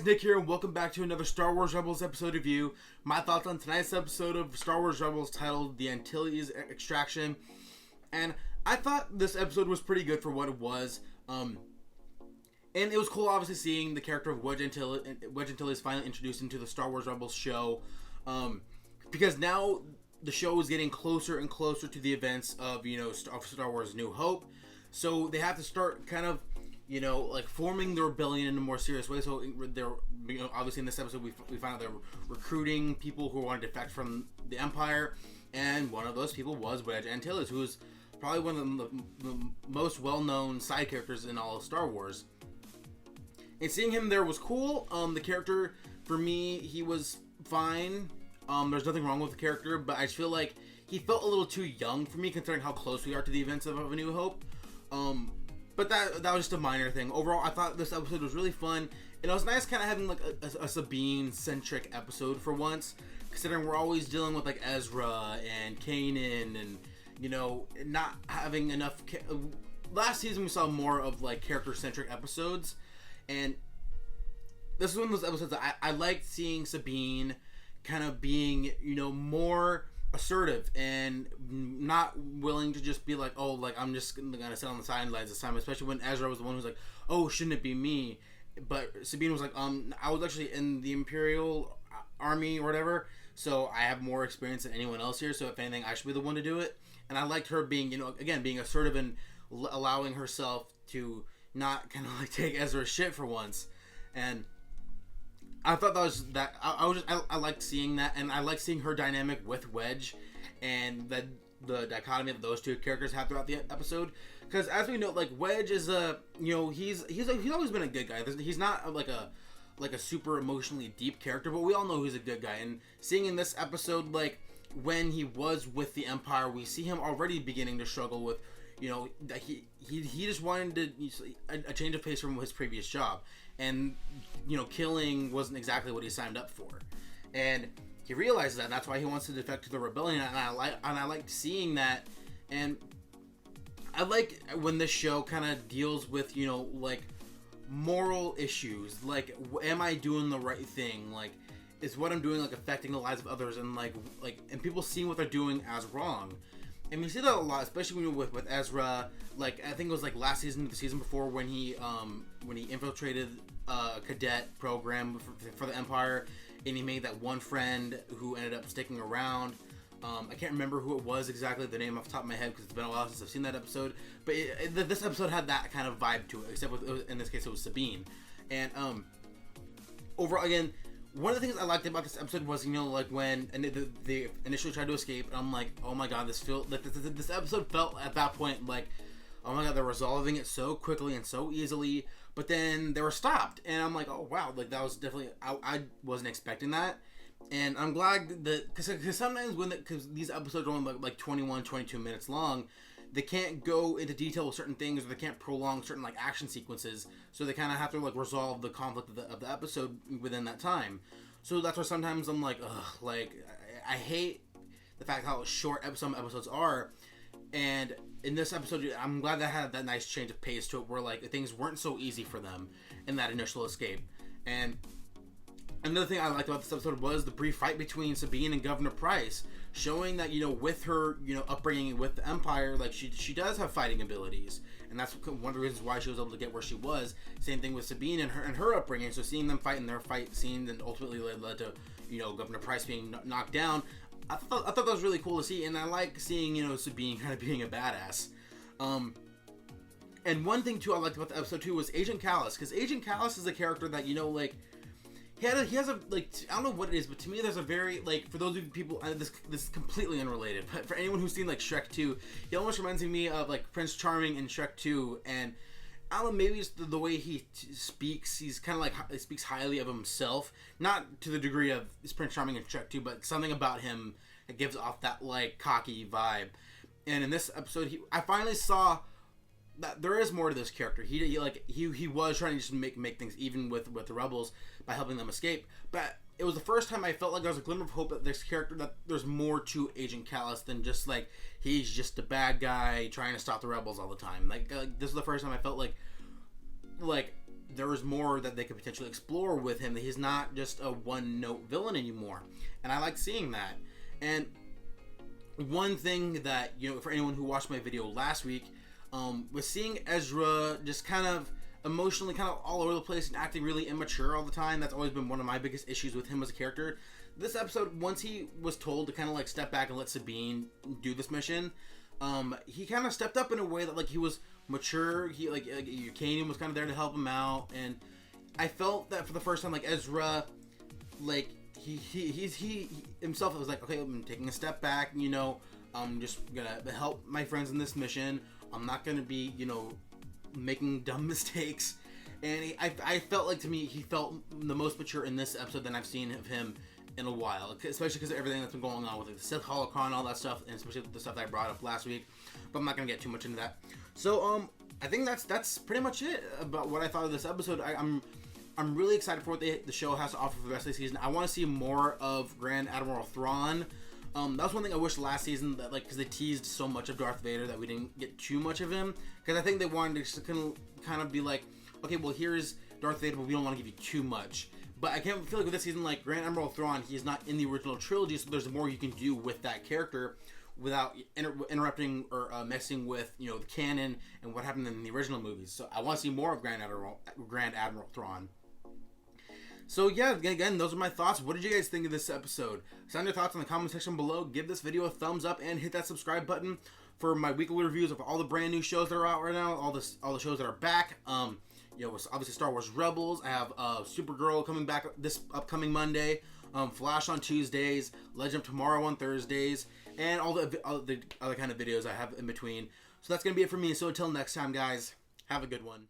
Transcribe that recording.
Nick here, and welcome back to another Star Wars Rebels episode review. My thoughts on tonight's episode of Star Wars Rebels titled The Antilles Extraction. And I thought this episode was pretty good for what it was. And it was cool, obviously, seeing the character of Wedge Antilles finally introduced into the Star Wars Rebels show. Because now the show is getting closer and closer to the events of, Star Wars New Hope. So they have to start kind of forming the rebellion in a more serious way. So they're, obviously in this episode we find out they're recruiting people who want to defect from the Empire, and one of those people was Wedge Antilles, who is probably one of the most well-known side characters in all of Star Wars. And seeing him there was cool. The character, for me, he was fine. There's nothing wrong with the character, but I just feel like he felt a little too young for me, considering how close we are to the events of A New Hope. But that was just a minor thing. Overall, I thought this episode was really fun. And it was nice kind of having like a Sabine-centric episode for once, considering we're always dealing with like Ezra and Kanan and, not having enough... Last season we saw more of like character-centric episodes. And this is one of those episodes that I liked seeing Sabine kind of being, more assertive and not willing to just be like, oh, like I'm just gonna sit on the sidelines this time, especially when Ezra was the one who was like, oh, shouldn't it be me? But Sabine was like, I was actually in the Imperial Army or whatever, so I have more experience than anyone else here, so if anything I should be the one to do it. And I liked her being, again, being assertive and allowing herself to not kind of like take Ezra's shit for once. And I thought that was that. I liked seeing that, and I liked seeing her dynamic with Wedge, and the dichotomy that those two characters have throughout the episode. Because as we know, like Wedge is he's always been a good guy. He's not like a super emotionally deep character, but we all know he's a good guy. And seeing in this episode, like when he was with the Empire, we see him already beginning to struggle with, that he just wanted a change of pace from his previous job. And, killing wasn't exactly what he signed up for. And he realizes that, and that's why he wants to defect to the rebellion, and I like seeing that. And I like when this show kind of deals with, like, moral issues. Like, am I doing the right thing? Like, is what I'm doing, like, affecting the lives of others? And, and people seeing what they're doing as wrong. And we see that a lot, especially with Ezra. Like, I think it was like last season or the season before when he infiltrated a cadet program for the Empire, and he made that one friend who ended up sticking around. I can't remember who it was exactly, the name off the top of my head, because it's been a while since I've seen that episode. But this episode had that kind of vibe to it, except in this case it was Sabine. And overall, again, one of the things I liked about this episode was, like when they initially tried to escape, and I'm like, oh my god, this episode felt at that point like, oh my god, they're resolving it so quickly and so easily, but then they were stopped, and I'm like, oh wow, like that was definitely, I wasn't expecting that, and I'm glad that, because sometimes because these episodes are only like 21, 22 minutes long, they can't go into detail with certain things, or they can't prolong certain like action sequences, so they kind of have to like resolve the conflict of the episode within that time. So that's why sometimes I'm like, ugh, like I hate the fact how short some episodes are. And in this episode, I'm glad that had that nice change of pace to it, where like things weren't so easy for them in that initial escape. And another thing I liked about this episode was the brief fight between Sabine and Governor Price, showing that, with her, upbringing with the Empire, like she does have fighting abilities, and that's one of the reasons why she was able to get where she was. Same thing with Sabine and her upbringing. So seeing them fight in their fight scenes, and ultimately led to, Governor Price being knocked down. I thought that was really cool to see, and I like seeing, Sabine kind of being a badass. And one thing too I liked about the episode too was Agent Kallus, because Agent Kallus is a character that, like, he has a, like, I don't know what it is, but to me there's a very, like, for those of you people, this is completely unrelated, but for anyone who's seen, like, Shrek 2, he almost reminds me of, like, Prince Charming in Shrek 2, and I don't know, maybe it's the way he speaks, he's kind of like, he speaks highly of himself, not to the degree of Prince Charming in Shrek 2, but something about him that gives off that, like, cocky vibe. And in this episode, I finally saw that there is more to this character. He was trying to just make things even with the rebels by helping them escape, but it was the first time I felt like there was a glimmer of hope that this character, that there's more to Agent Kallus than just like he's just a bad guy trying to stop the rebels all the time. Like this is the first time I felt like there was more that they could potentially explore with him. That he's not just a one-note villain anymore, and I like seeing that. And one thing that, you know, for anyone who watched my video last week, was seeing Ezra just kind of emotionally kind of all over the place and acting really immature all the time. That's always been one of my biggest issues with him as a character. This episode, once he was told to kind of like step back and let Sabine do this mission, he kind of stepped up in a way that like he was mature. He like Kanan was kind of there to help him out, and I felt that for the first time, like Ezra, like he himself was like, okay, I'm taking a step back. You know, I'm just gonna help my friends in this mission. I'm not gonna be, you know, making dumb mistakes. And I felt like, to me, he felt the most mature in this episode than I've seen of him in a while, especially because of everything that's been going on with like, the Sith holocron, all that stuff, and especially the stuff that I brought up last week. But I'm not gonna get too much into that. So I think that's pretty much it about what I thought of this episode. I'm really excited for what the show has to offer for the rest of the season. I want to see more of Grand Admiral Thrawn. That was one thing I wish last season, that like, because they teased so much of Darth Vader that we didn't get too much of him, because I think they wanted to kind of be like, okay, well, here's Darth Vader, but we don't want to give you too much. But I can't feel like with this season, like Grand Admiral Thrawn, he's not in the original trilogy, so there's more you can do with that character without interrupting or messing with, you know, the canon and what happened in the original movies. So I want to see more of Grand Admiral Thrawn. So yeah, again, those are my thoughts. What did you guys think of this episode? Send your thoughts in the comment section below. Give this video a thumbs up and hit that subscribe button for my weekly reviews of all the brand new shows that are out right now, all the shows that are back. You know, obviously Star Wars Rebels. I have Supergirl coming back this upcoming Monday. Flash on Tuesdays. Legend of Tomorrow on Thursdays. And all the other kind of videos I have in between. So that's going to be it for me. So until next time, guys, have a good one.